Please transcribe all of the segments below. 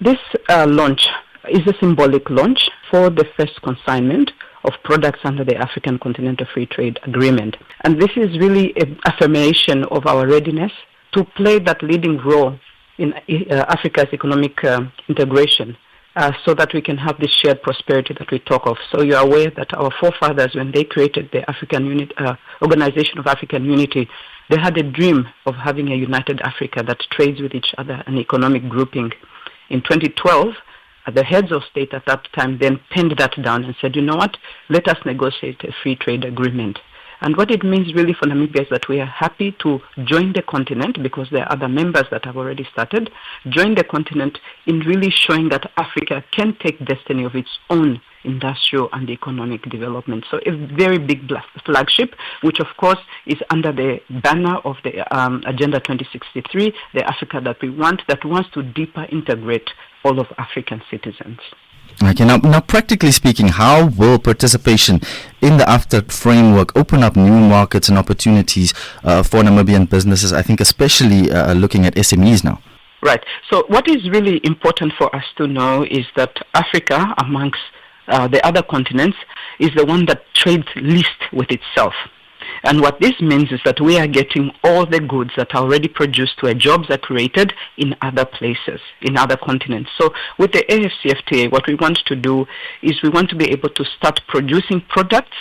This launch is a symbolic launch for the first consignment of products under the African Continental Free Trade Agreement. And this is really an affirmation of our readiness to play that leading role in Africa's economic integration so that we can have this shared prosperity that we talk of. So you're aware that our forefathers, when they created the Organization of African Unity, they had a dream of having a united Africa that trades with each other, an economic grouping. In 2012, the heads of state at that time then penned that down and said, you know what, let us negotiate a free trade agreement. And what it means really for Namibia is that we are happy to join the continent, because there are other members that have already started, join the continent in really showing that Africa can take destiny of its own industrial and economic development. So a very big flagship, which of course is under the banner of the Agenda 2063, the Africa that we want, that wants to deeper integrate all of African citizens. Okay, now practically speaking, how will participation in the AfCFTA framework open up new markets and opportunities for Namibian businesses, I think especially looking at SMEs now? Right. So what is really important for us to know is that Africa, amongst the other continents, is the one that trades least with itself. And what this means is that we are getting all the goods that are already produced where jobs are created in other places, in other continents. So with the AfCFTA, what we want to do is we want to be able to start producing products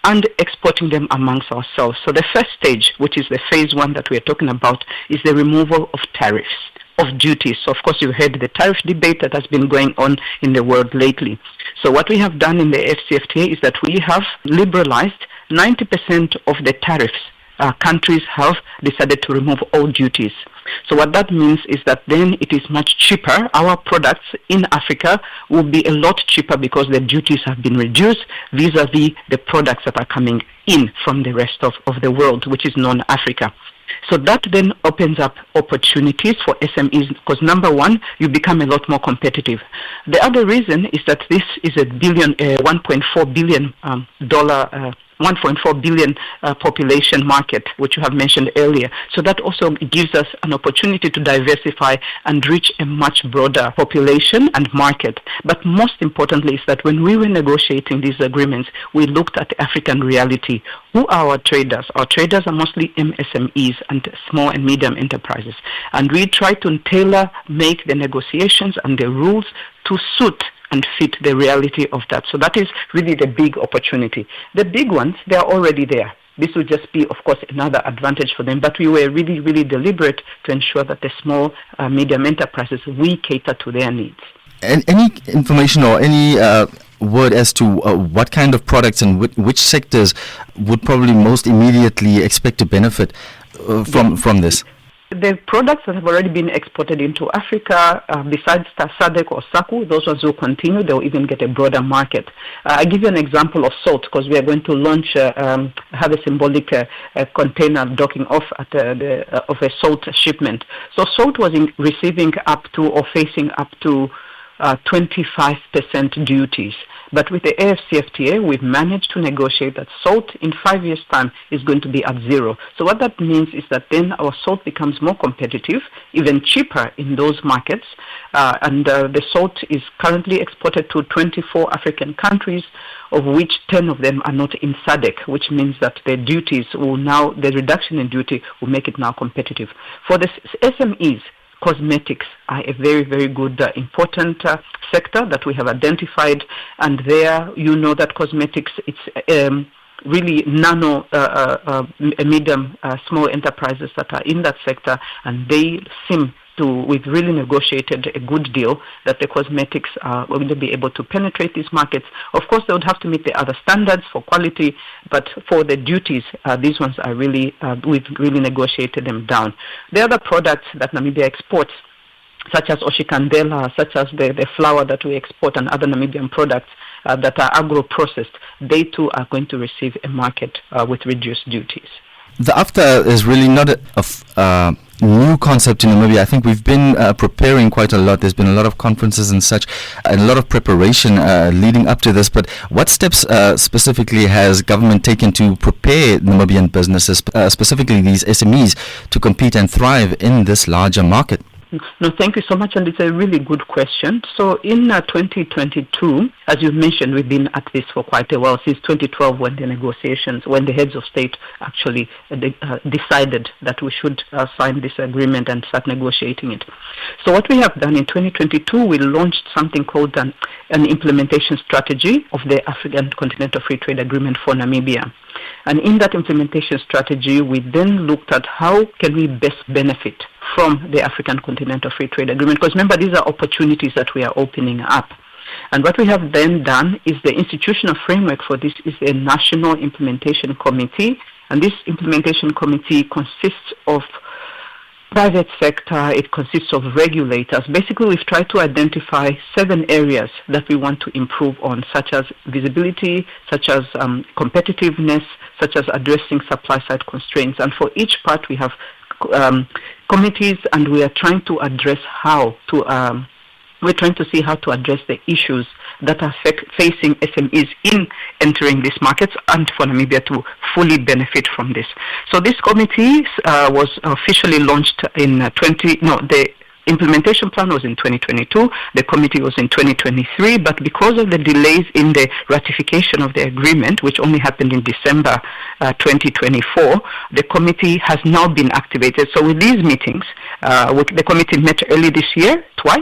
and exporting them amongst ourselves. So the first stage, which is the phase 1 that we are talking about, is the removal of tariffs, of duties. So of course you've heard the tariff debate that has been going on in the world lately. So what we have done in the AfCFTA is that we have liberalized 90% of the tariffs. Countries have decided to remove all duties. So what that means is that then it is much cheaper. Our products in Africa will be a lot cheaper because the duties have been reduced vis-a-vis the products that are coming in from the rest of the world, which is non-Africa. So that then opens up opportunities for SMEs because, number one, you become a lot more competitive. The other reason is that this is a $1.4 billion population market, which you have mentioned earlier. So that also gives us an opportunity to diversify and reach a much broader population and market. But most importantly is that when we were negotiating these agreements, we looked at African reality. Who are our traders? Our traders are mostly MSMEs and small and medium enterprises. And we try to tailor-make the negotiations and the rules to suit and fit the reality of that. So that is really the big opportunity. The big ones, they are already there. This will just be, of course, another advantage for them. But we were really, really deliberate to ensure that the small, medium enterprises, we cater to their needs. And any information or any word as to what kind of products and which sectors would probably most immediately expect to benefit from this? The products that have already been exported into Africa, besides SADC or SACU, those ones will continue. They'll even get a broader market. I give you an example of salt, because we are going to launch, have a symbolic container docking off at of a salt shipment. So salt was receiving up to or facing up to 25% duties. But with the AfCFTA, we've managed to negotiate that salt in 5 years' time is going to be at zero. So what that means is that then our salt becomes more competitive, even cheaper in those markets. And the salt is currently exported to 24 African countries, of which 10 of them are not in SADC, which means that the duties will now, the reduction in duty will make it now competitive. For the SMEs, cosmetics are a very, very good, important sector that we have identified. And there, you know that cosmetics, it's really nano, medium, small enterprises that are in that sector, and they seem to, we've really negotiated a good deal that the cosmetics are going to be able to penetrate these markets. Of course, they would have to meet the other standards for quality, but for the duties, these ones are really, we've really negotiated them down. The other products that Namibia exports, such as oshikandela, such as the flour that we export and other Namibian products that are agro-processed, they too are going to receive a market with reduced duties. The AfCFTA is really not a new concept in Namibia. I think we've been preparing quite a lot. There's been a lot of conferences and such, and a lot of preparation leading up to this. But what steps specifically has government taken to prepare Namibian businesses, specifically these SMEs, to compete and thrive in this larger market? No, thank you so much, and it's a really good question. So in 2022, as you mentioned, we've been at this for quite a while, since 2012 when the heads of state actually decided that we should sign this agreement and start negotiating it. So what we have done in 2022, we launched something called an implementation strategy of the African Continental Free Trade Agreement for Namibia. And in that implementation strategy, we then looked at how can we best benefit from the African Continental Free Trade Agreement. Because remember, these are opportunities that we are opening up. And what we have then done is the institutional framework for this is a National Implementation Committee. And this implementation committee consists of private sector, it consists of regulators. Basically, we've tried to identify 7 areas that we want to improve on, such as visibility, such as competitiveness, such as addressing supply-side constraints. And for each part, we have committees, and we are trying to address we're trying to see how to address the issues that are facing SMEs in entering these markets and for Namibia to fully benefit from this. So this committee was officially launched the implementation plan was in 2022, the committee was in 2023, but because of the delays in the ratification of the agreement, which only happened in December 2024, the committee has now been activated. So with these meetings, the committee met early this year, twice,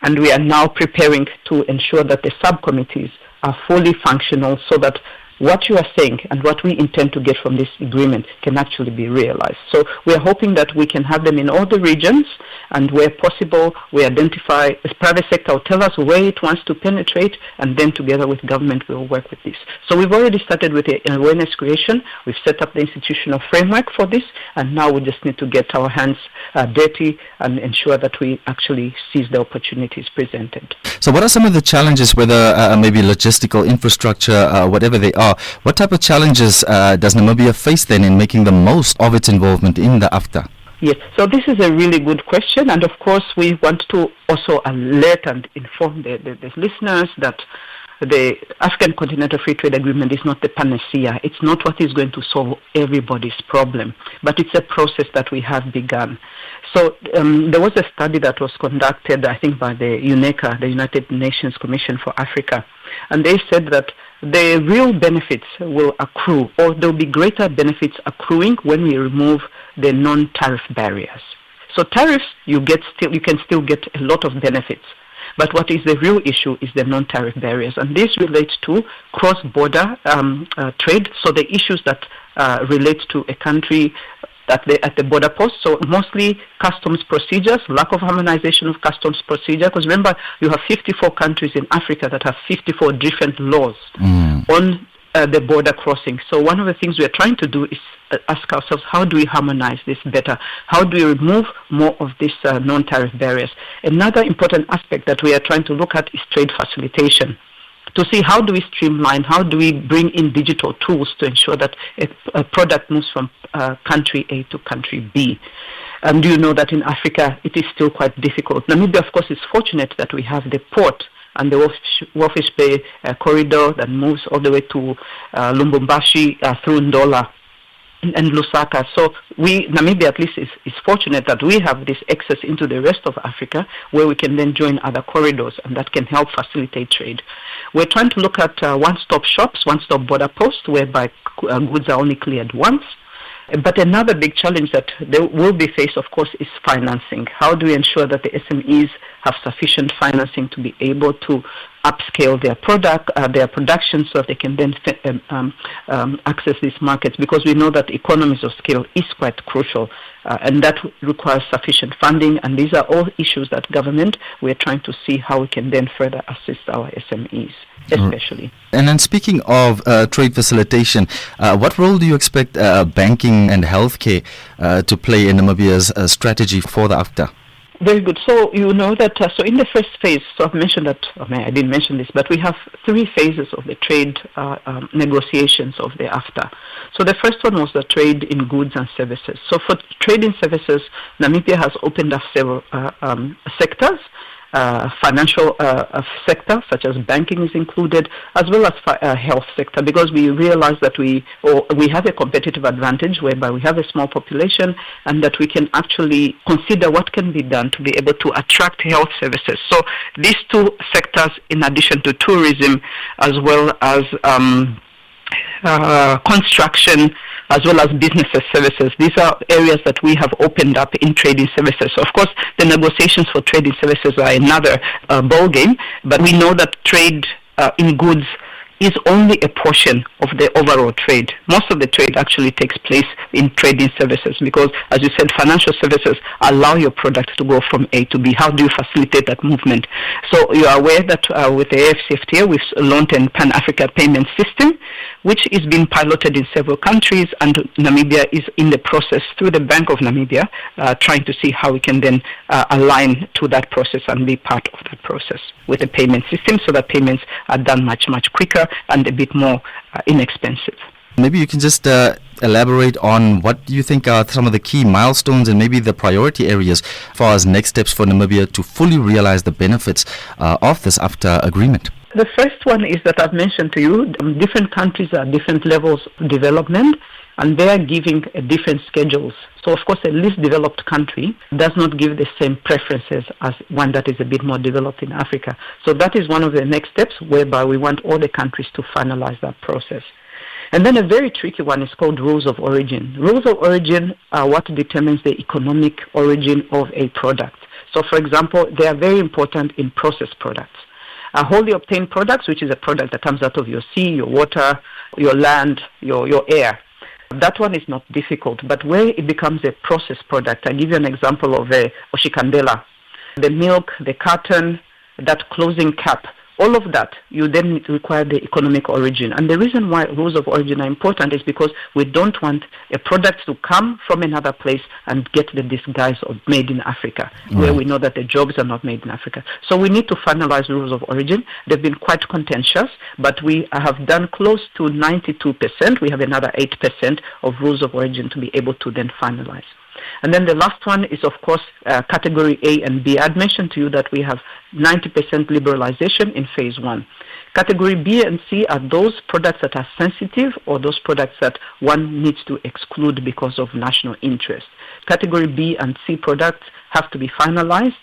and we are now preparing to ensure that the subcommittees are fully functional so that what you are saying and what we intend to get from this agreement can actually be realized. So we are hoping that we can have them in all the regions, and where possible, we identify, the private sector will tell us where it wants to penetrate, and then together with government, we will work with this. So we've already started with the awareness creation. We've set up the institutional framework for this, and now we just need to get our hands dirty and ensure that we actually seize the opportunities presented. So what are some of the challenges, whether maybe logistical infrastructure, whatever they are, what type of challenges does Namibia face then in making the most of its involvement in the AfCFTA? Yes, so this is a really good question, and of course we want to also alert and inform the listeners that the African Continental Free Trade Agreement is not the panacea. It's not what is going to solve everybody's problem, but it's a process that we have begun. So there was a study that was conducted, I think, by the UNECA, the United Nations Commission for Africa, and they said that the real benefits will accrue, or there will be greater benefits accruing when we remove the non-tariff barriers. So tariffs, you can still get a lot of benefits. But what is the real issue is the non-tariff barriers. And this relates to cross-border trade, so the issues that relate to a country at the border post. So mostly customs procedures, lack of harmonization of customs procedure. Because remember, you have 54 countries in Africa that have 54 different laws on the border crossing. So one of the things we are trying to do is ask ourselves, how do we harmonize this better? How do we remove more of these non-tariff barriers? Another important aspect that we are trying to look at is trade facilitation, to see how do we streamline, how do we bring in digital tools to ensure that a product moves from country A to country B. And you know that in Africa it is still quite difficult. Namibia, of course, is fortunate that we have the port and the Walvis Bay corridor that moves all the way to Lubumbashi through Ndola and Lusaka. So Namibia at least is fortunate that we have this access into the rest of Africa, where we can then join other corridors, and that can help facilitate trade. We're trying to look at one-stop shops, one-stop border posts, whereby goods are only cleared once. But another big challenge that they will be faced, of course, is financing. How do we ensure that the SMEs have sufficient financing to be able to upscale their production so that they can then access these markets? Because we know that economies of scale is quite crucial, and that requires sufficient funding. And these are all issues that government, we're trying to see how we can then further assist our SMEs, especially. And then speaking of trade facilitation, what role do you expect banking and healthcare to play in Namibia's strategy for the AfCFTA? Very good. So you know that, so in the first phase, so I've mentioned that, I didn't mention this, but we have 3 phases of the trade negotiations of the AfCFTA. So the first one was the trade in goods and services. So for trade in services, Namibia has opened up several sectors. financial sector, such as banking is included, as well as health sector, because we realize that we have a competitive advantage whereby we have a small population and that we can actually consider what can be done to be able to attract health services. So these two sectors, in addition to tourism, as well as construction, as well as businesses services. These are areas that we have opened up in trading services. Of course, the negotiations for trading services are another ball game, but we know that trade in goods is only a portion of the overall trade. Most of the trade actually takes place in trading services because, as you said, financial services allow your product to go from A to B. How do you facilitate that movement? So you are aware that with the AfCFTA, we've launched a Pan-Africa payment system, which is being piloted in several countries, and Namibia is in the process through the Bank of Namibia trying to see how we can then align to that process and be part of that process with the payment system so that payments are done much, much quicker and a bit more inexpensive. Maybe you can just elaborate on what you think are some of the key milestones and maybe the priority areas as far as next steps for Namibia to fully realize the benefits of this AfCFTA agreement. The first one is that I've mentioned to you, different countries are different levels of development and they are giving different schedules. So of course a least developed country does not give the same preferences as one that is a bit more developed in Africa. So that is one of the next steps whereby we want all the countries to finalize that process. And then a very tricky one is called rules of origin. Rules of origin are what determines the economic origin of a product. So for example, they are very important in processed products. Wholly obtained products, which is a product that comes out of your sea, your water, your land, your air. That one is not difficult, but where it becomes a processed product, I give you an example of Oshikandela. The milk, the carton, that closing cap, all of that, you then require the economic origin. And the reason why rules of origin are important is because we don't want a product to come from another place and get the disguise of made in Africa, where we know that the jobs are not made in Africa. So we need to finalize rules of origin. They've been quite contentious, but we have done close to 92%. We have another 8% of rules of origin to be able to then finalize. And then the last one is, of course, category A and B. I'd mentioned to you that we have 90% liberalization in phase one. Category B and C are those products that are sensitive or those products that one needs to exclude because of national interest. Category B and C products have to be finalized,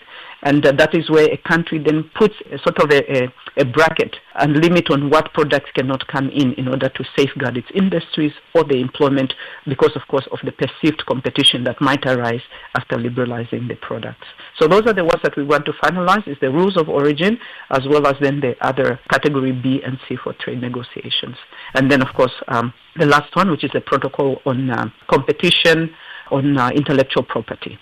and that is where a country then puts a sort of a bracket and limit on what products cannot come in order to safeguard its industries or the employment because, of course, of the perceived competition that might arise after liberalizing the products. So those are the ones that we want to finalize, is the rules of origin, as well as then the other category B and C for trade negotiations. And then, of course, the last one, which is a protocol on competition, on intellectual property.